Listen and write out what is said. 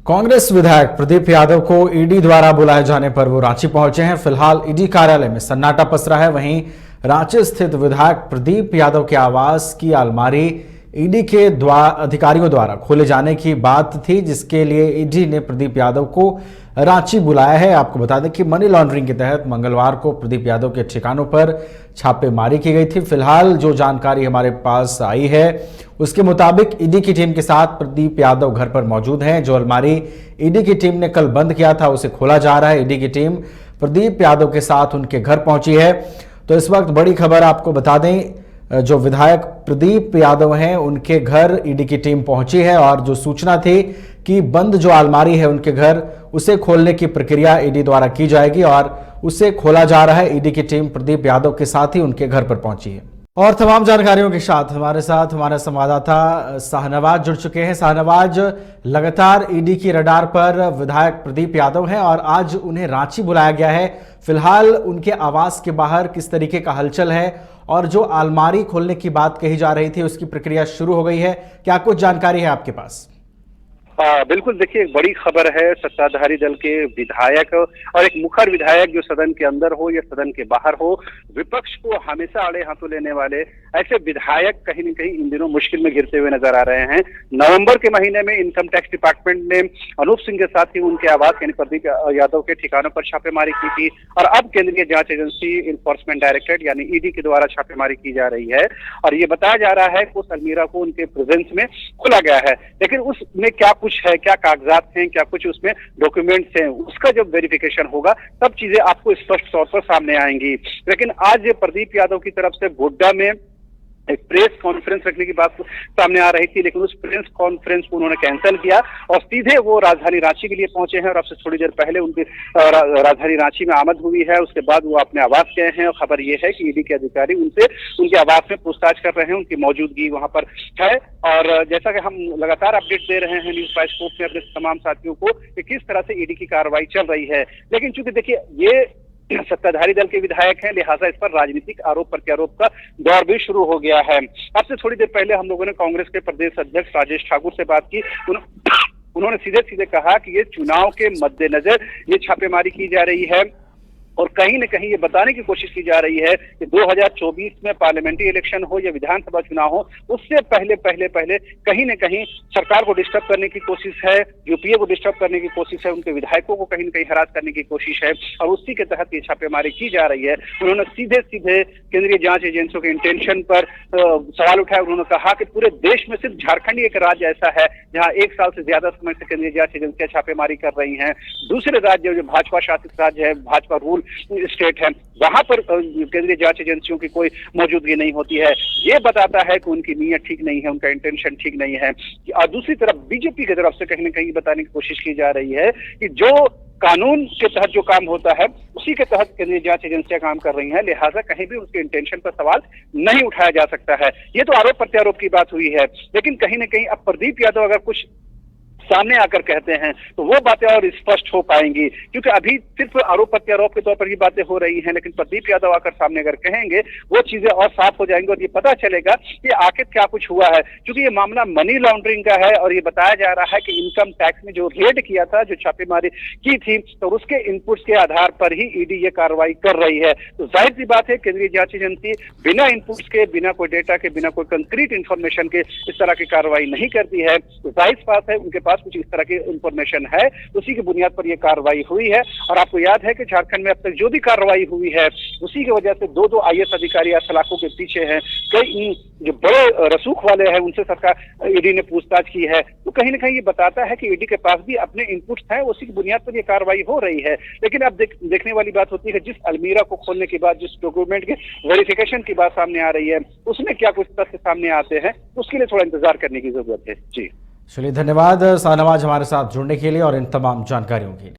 कांग्रेस विधायक प्रदीप यादव को ईडी द्वारा बुलाए जाने पर वो रांची पहुंचे हैं। फिलहाल ईडी कार्यालय में सन्नाटा पसरा है। वहीं रांची स्थित विधायक प्रदीप यादव के आवास की अलमारी ईडी के अधिकारियों द्वारा खोले जाने की बात थी, जिसके लिए ईडी ने प्रदीप यादव को रांची बुलाया है। आपको बता दें कि मनी लॉन्ड्रिंग के तहत मंगलवार को प्रदीप यादव के ठिकानों पर छापेमारी की गई थी। फिलहाल जो जानकारी हमारे पास आई है उसके मुताबिक ईडी की टीम के साथ प्रदीप यादव घर पर मौजूद हैं। जो अलमारी ईडी की टीम ने कल बंद किया था उसे खोला जा रहा है। ईडी की टीम प्रदीप यादव के साथ उनके घर पहुंची है। तो इस वक्त बड़ी खबर आपको बता दें, जो विधायक प्रदीप यादव हैं उनके घर ईडी की टीम पहुंची है और जो सूचना थी कि बंद जो अलमारी है उनके घर, उसे खोलने की प्रक्रिया ईडी द्वारा की जाएगी और उसे खोला जा रहा है। ईडी की टीम प्रदीप यादव के साथ ही उनके घर पर पहुंची है। और तमाम जानकारियों के साथ हमारे संवाददाता शाहनवाज जुड़ चुके हैं। शाहनवाज, लगातार ईडी की रडार पर विधायक प्रदीप यादव हैं और आज उन्हें रांची बुलाया गया है। फिलहाल उनके आवास के बाहर किस तरीके का हलचल है और जो अलमारी खोलने की बात कही जा रही थी उसकी प्रक्रिया शुरू हो गई है, क्या कुछ जानकारी है आपके पास? बिल्कुल, देखिए, एक बड़ी खबर है। सत्ताधारी दल के विधायक और एक मुखर विधायक जो सदन के अंदर हो या सदन के बाहर हो, विपक्ष को हमेशा आड़े हाथों लेने वाले ऐसे विधायक कहीं न कहीं इन दिनों मुश्किल में घिरते हुए नजर आ रहे हैं। नवंबर के महीने में इनकम टैक्स डिपार्टमेंट ने अनूप सिंह के साथ ही उनके आवास यानी प्रदीप यादव के ठिकानों पर छापेमारी की थी और अब केंद्रीय जांच एजेंसी इन्फोर्समेंट डायरेक्टरेट यानी ईडी के द्वारा छापेमारी की जा रही है और ये बताया जा रहा है कि उस अलमीरा को उनके प्रेजेंस में खोला गया है। लेकिन उसमें क्या कुछ है, क्या कागजात हैं, क्या कुछ उसमें डॉक्यूमेंट्स हैं, उसका जब वेरिफिकेशन होगा तब चीजें आपको स्पष्ट तौर पर सामने आएंगी। लेकिन आज प्रदीप यादव की तरफ से गोड्डा में एक प्रेस कॉन्फ्रेंस रखने की बात सामने आ रही थी, लेकिन उस प्रेस कॉन्फ्रेंस को उन्होंने कैंसिल किया और सीधे वो राजधानी रांची के लिए पहुंचे हैं और अब से थोड़ी देर पहले उनकी राजधानी रांची में आमद हुई है। उसके बाद वो अपने आवास गए हैं और खबर ये है कि ईडी के अधिकारी उनसे उनके आवास में पूछताछ कर रहे हैं, उनकी मौजूदगी वहां पर है। और जैसा कि हम लगातार अपडेट दे रहे हैं न्यूज बाइस्कोप में अपने तमाम साथियों को कि किस तरह से ईडी की कार्रवाई चल रही है, लेकिन चूंकि देखिए ये सत्ताधारी दल के विधायक हैं, लिहाजा इस पर राजनीतिक आरोप प्रत्यारोप का दौर भी शुरू हो गया है। अब से थोड़ी देर पहले हम लोगों ने कांग्रेस के प्रदेश अध्यक्ष राजेश ठाकुर से बात की। उन्होंने सीधे सीधे कहा कि ये चुनाव के मद्देनजर ये छापेमारी की जा रही है और कहीं न कहीं ये बताने की कोशिश की जा रही है कि 2024 में पार्लियामेंट्री इलेक्शन हो या विधानसभा चुनाव हो, उससे पहले कहीं न कहीं सरकार को डिस्टर्ब करने की कोशिश है, यूपीए को डिस्टर्ब करने की कोशिश है, उनके विधायकों को कहीं न कहीं हरास करने की कोशिश है और उसी के तहत ये छापेमारी की जा रही है। उन्होंने सीधे सीधे केंद्रीय जांच एजेंसियों के इंटेंशन पर सवाल उठाया। उन्होंने कहा कि पूरे देश में सिर्फ झारखंड ही एक राज्य ऐसा है जहाँ 1 साल से ज्यादा समय से केंद्रीय जांच एजेंसियां छापेमारी कर रही हैं। दूसरे राज्य जो भाजपा शासित राज्य है, भाजपा रूल स्टेट है, वहां पर केंद्रीय जांच एजेंसियों की कोई मौजूदगी नहीं होती है। ये बताता है कि उनकी नीयत ठीक नहीं है, उनका इंटेंशन ठीक नहीं है। और दूसरी तरफ बीजेपी की तरफ से कहीं न कहीं बताने की कोशिश की जा रही है कि जो कानून के तहत जो काम होता है उसी के तहत केंद्रीय जांच एजेंसियां काम कर रही हैं, लिहाजा कहीं भी उसके इंटेंशन पर सवाल नहीं उठाया जा सकता है। ये तो आरोप प्रत्यारोप की बात हुई है, लेकिन कहीं न कहीं अब प्रदीप यादव अगर कुछ सामने आकर कहते हैं तो वो बातें और स्पष्ट हो पाएंगी, क्योंकि अभी सिर्फ आरोप प्रत्यारोप के तौर पर ही बातें हो रही हैं, लेकिन प्रदीप यादव आकर सामने अगर कहेंगे वो चीजें और साफ हो जाएंगी और ये पता चलेगा कि आखिर क्या कुछ हुआ है। क्योंकि ये मामला मनी लॉन्ड्रिंग का है और ये बताया जा रहा है कि इनकम टैक्स में जो रेड किया था, जो छापेमारी की थी, तो उसके इनपुट्स के आधार पर ही ईडी ये कार्रवाई कर रही है। तो जाहिर सी बात है केंद्रीय जांच एजेंसी बिना इनपुट्स के, बिना कोई डेटा के, बिना कोई कंक्रीट इंफॉर्मेशन के इस तरह की कार्रवाई नहीं करती है। तो जाहिर सी बात है उनके पास कुछ इस तरह की इंफॉर्मेशन है, उसी की बुनियाद पर यह कार्रवाई हुई है। और आपको याद है कि झारखंड में अब तक जो भी कार्रवाई हुई है उसी की वजह से दो आईएएस अधिकारी सलाखों के पीछे हैं। कई जो बड़े रसूख वाले हैं उनसे सरकार ईडी ने पूछताछ की है। तो कहीं न कहीं ये बताता है कि ईडी के पास भी अपने इनपुट्स हैं, उसी की बुनियाद पर यह कार्रवाई हो रही है। लेकिन अब देखने वाली बात होती है, जिस अलमीरा को खोलने के बाद जिस डॉक्यूमेंट के वेरिफिकेशन की बात सामने आ रही है उसमें क्या कुछ तथ्य सामने आते हैं, उसके लिए थोड़ा इंतजार करने की जरूरत है। जी चलिए, धन्यवाद शाहनवाज हमारे साथ जुड़ने के लिए और इन तमाम जानकारियों के लिए।